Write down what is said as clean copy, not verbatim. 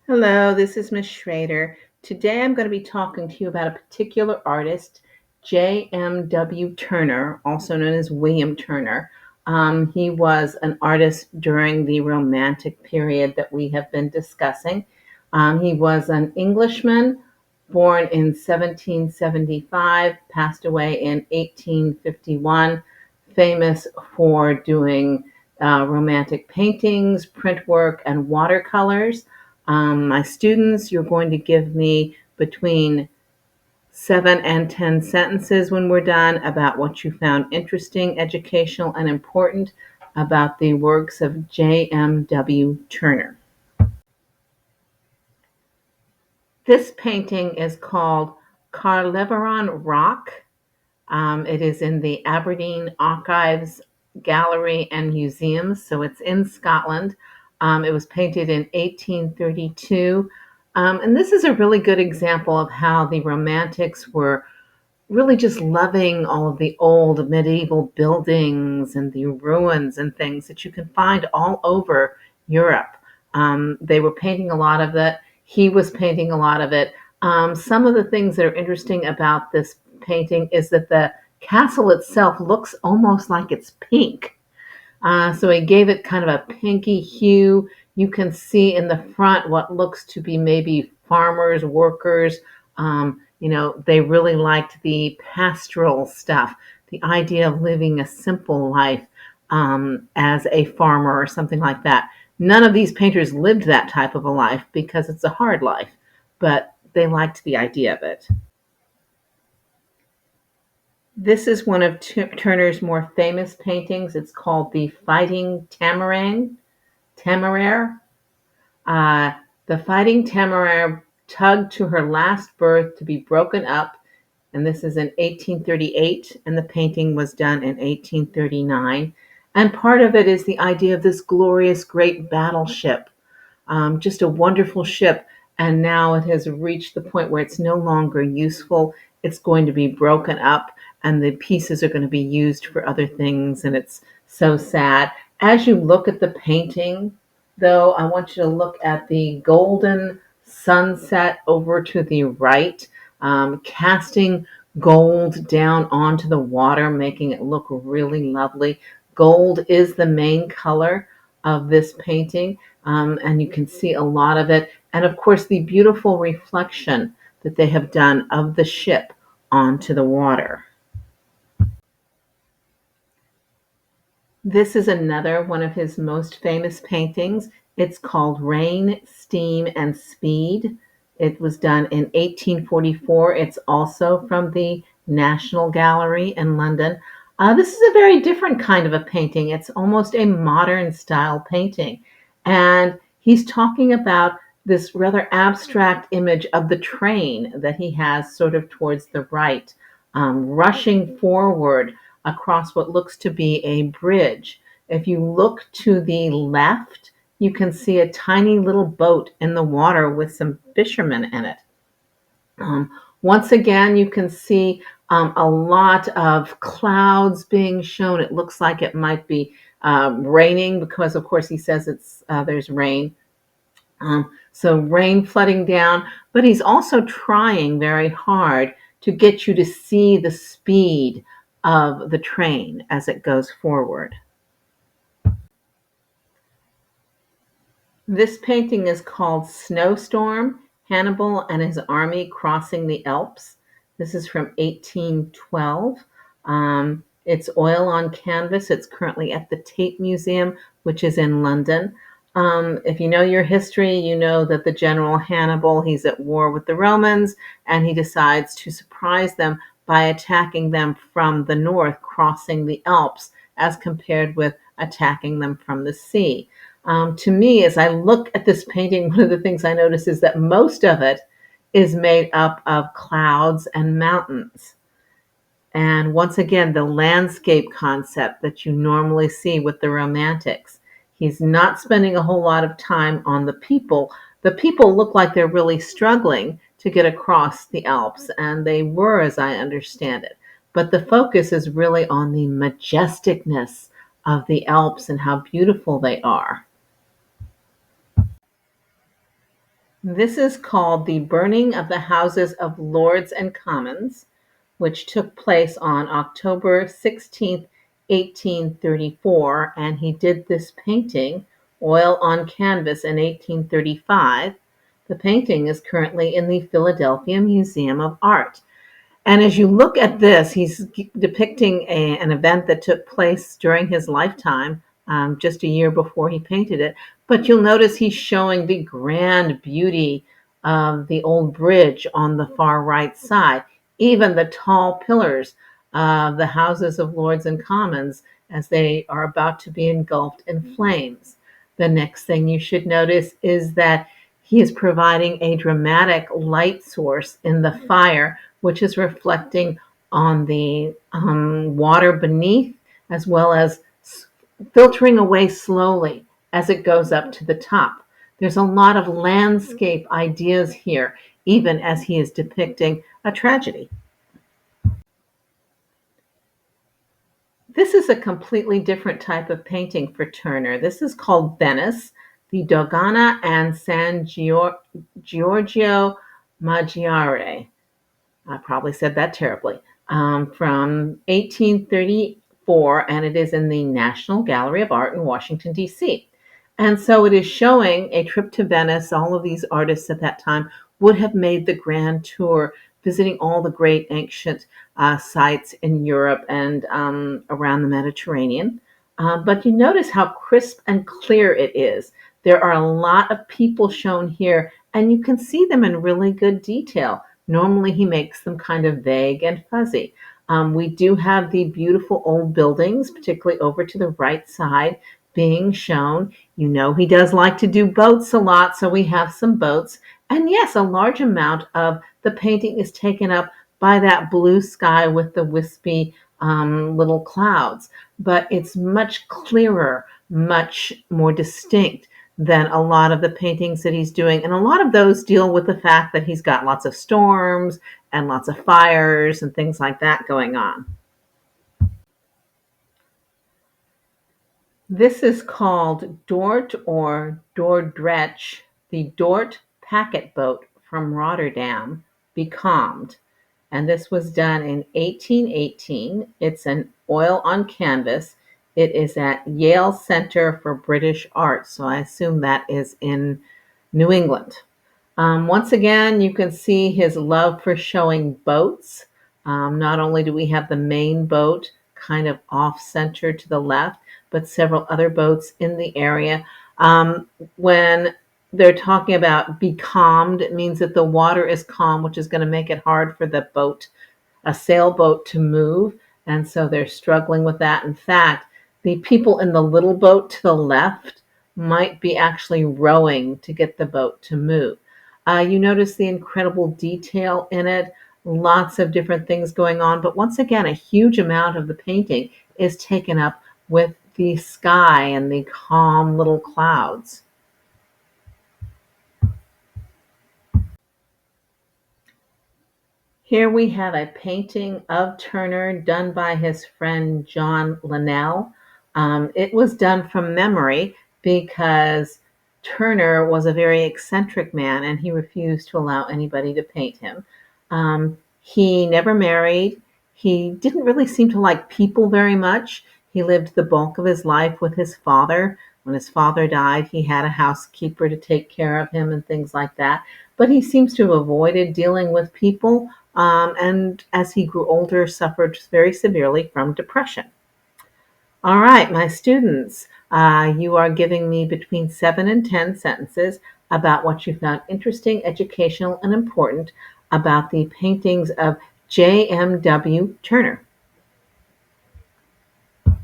Hello, this is Miss Schrader. Today I'm going to be talking to you about a particular artist, JMW Turner, also known as William Turner. He was an artist during the Romantic period that we have been discussing. He was an Englishman born in 1775, passed away in 1851, famous for doing romantic paintings, print work, and watercolors. My students, you're going to give me between 7 and 10 sentences when we're done about what you found interesting, educational, and important about the works of JMW Turner. This painting is called Carleveron Rock. It is in the Aberdeen Archives Gallery and Museums, so it's in Scotland. It was painted in 1832. And this is a really good example of how the Romantics were really just loving all of the old medieval buildings and the ruins and things that you can find all over Europe. They were painting a lot of it. He was painting a lot of it. Some of the things that are interesting about this painting is that the castle itself looks almost like it's pink. So he gave it kind of a pinky hue. You can see in the front what looks to be maybe farmers, workers. They really liked the pastoral stuff, the idea of living a simple life as a farmer or something like that. None of these painters lived that type of a life because it's a hard life, but they liked the idea of it. This is one of Turner's more famous paintings. It's called The Fighting Temeraire. Uh, the Fighting Temeraire tugged to her last berth to be broken up, and this is in 1838, and the painting was done in 1839. And part of it is the idea of this glorious great battleship, just a wonderful ship, and now it has reached the point where it's no longer useful. It's going to be broken up, and the pieces are going to be used for other things, and it's so sad. As you look at the painting, though, I want you to look at the golden sunset over to the right, casting gold down onto the water, making it look really lovely. Gold is the main color of this painting, and you can see a lot of it. And of course, the beautiful reflection that they have done of the ship onto the water. This is another one of his most famous paintings. It's called Rain, Steam, and Speed. It was done in 1844. It's also from the National Gallery in London. This is a very different kind of a painting. It's almost a modern style painting. And he's talking about this rather abstract image of the train that he has sort of towards the right, rushing forward across what looks to be a bridge. If you look to the left, you can see a tiny little boat in the water with some fishermen in it. Once again, you can see a lot of clouds being shown. It looks like it might be raining because, of course, he says there's rain. So rain flooding down, but he's also trying very hard to get you to see the speed of the train as it goes forward. This painting is called Snowstorm, Hannibal and His Army Crossing the Alps. This is from 1812. It's oil on canvas. It's currently at the Tate Museum, which is in London. If you know your history, you know that the General Hannibal, he's at war with the Romans, and he decides to surprise them by attacking them from the north, crossing the Alps, as compared with attacking them from the sea. To me, as I look at this painting, one of the things I notice is that most of it is made up of clouds and mountains. And once again, the landscape concept that you normally see with the Romantics. He's not spending a whole lot of time on the people. The people look like they're really struggling to get across the Alps, and they were, as I understand it. But the focus is really on the majesticness of the Alps and how beautiful they are. This is called the Burning of the Houses of Lords and Commons, which took place on October 16th, 1834, and he did this painting, oil on canvas, in 1835. The painting is currently in the Philadelphia Museum of Art. And as you look at this, he's depicting an event that took place during his lifetime, just a year before he painted it. But you'll notice he's showing the grand beauty of the old bridge on the far right side, even the tall pillars of the Houses of Lords and Commons as they are about to be engulfed in flames. The next thing you should notice is that he is providing a dramatic light source in the fire, which is reflecting on the water beneath, as well as filtering away slowly as it goes up to the top. There's a lot of landscape ideas here, even as he is depicting a tragedy. This is a completely different type of painting for Turner. This is called Venice, the Dogana and San Giorgio Maggiore. I probably said that terribly, from 1834, and it is in the National Gallery of Art in Washington, D.C. And so it is showing a trip to Venice. All of these artists at that time would have made the grand tour, visiting all the great ancient sites in Europe and around the Mediterranean. But you notice how crisp and clear it is. There are a lot of people shown here, and you can see them in really good detail. Normally, he makes them kind of vague and fuzzy. We do have the beautiful old buildings, particularly over to the right side, being shown. You know, he does like to do boats a lot, so we have some boats. And yes, a large amount of the painting is taken up by that blue sky with the wispy little clouds. But it's much clearer, much more distinct than a lot of the paintings that he's doing. And a lot of those deal with the fact that he's got lots of storms and lots of fires and things like that going on. This is called Dort or Dordrecht, the Dort packet boat from Rotterdam, becalmed. And this was done in 1818. It's an oil on canvas. It is at Yale Center for British Art, so I assume that is in New England. Once again, you can see his love for showing boats. Not only do we have the main boat kind of off-center to the left, but several other boats in the area. When they're talking about be calmed, it means that the water is calm, which is going to make it hard for the boat, a sailboat, to move. And so they're struggling with that. In fact, the people in the little boat to the left might be actually rowing to get the boat to move. You notice the incredible detail in it, lots of different things going on. But once again, a huge amount of the painting is taken up with the sky and the calm little clouds. Here we have a painting of Turner done by his friend John Linnell. It was done from memory because Turner was a very eccentric man and he refused to allow anybody to paint him. He never married. He didn't really seem to like people very much. He lived the bulk of his life with his father. When his father died, he had a housekeeper to take care of him and things like that. But he seems to have avoided dealing with people, and as he grew older, suffered very severely from depression. All right, my students, you are giving me between 7 and 10 sentences about what you found interesting, educational, and important about the paintings of JMW Turner.